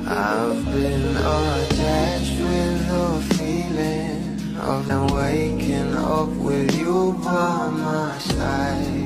I've been attached with the feeling of waking up with you by my side.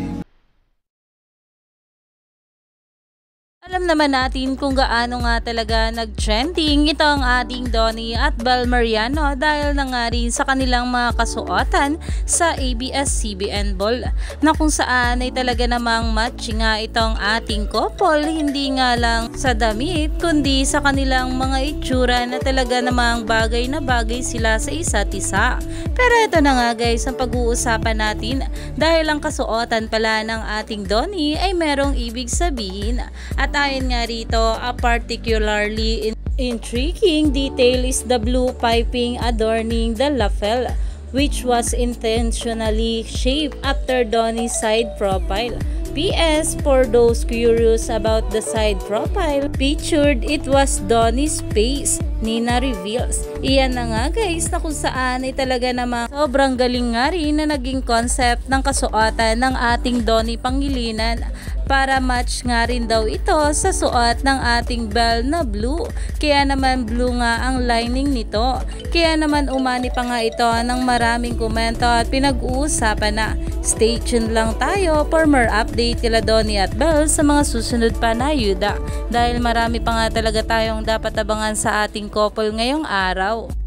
Alam naman natin kung gaano nga talaga nag-trending ito ang ating Donnie at Bel Mariano dahil na nga rin sa kanilang mga kasuotan sa ABS-CBN Ball na kung saan ay talaga namang match nga itong ating couple, hindi nga lang sa damit kundi sa kanilang mga itsura na talaga namang bagay na bagay sila sa isa't isa. Pero ito na nga guys ang pag-uusapan natin dahil ang kasuotan pala ng ating Donnie ay merong ibig sabihin at ayon nga rito, a particularly intriguing detail is the blue piping adorning the lapel, which was intentionally shaped after Donnie's side profile. PS, for those curious about the side profile featured, it was Donnie's face, Nina reveals. Iyan na nga guys na kung saan ay talaga namang sobrang galing nga rin na naging concept ng kasuotan ng ating Donnie Pangilinan para match nga rin daw ito sa suot ng ating Bel na blue. Kaya naman blue nga ang lining nito. Kaya naman umani pa nga ito ng maraming komento at pinag-uusapan na. Stay tuned lang tayo for more update kila Donnie at Bel sa mga susunod pa na ayuda. Dahil marami pa nga talaga tayong dapat abangan sa ating couple ngayong araw.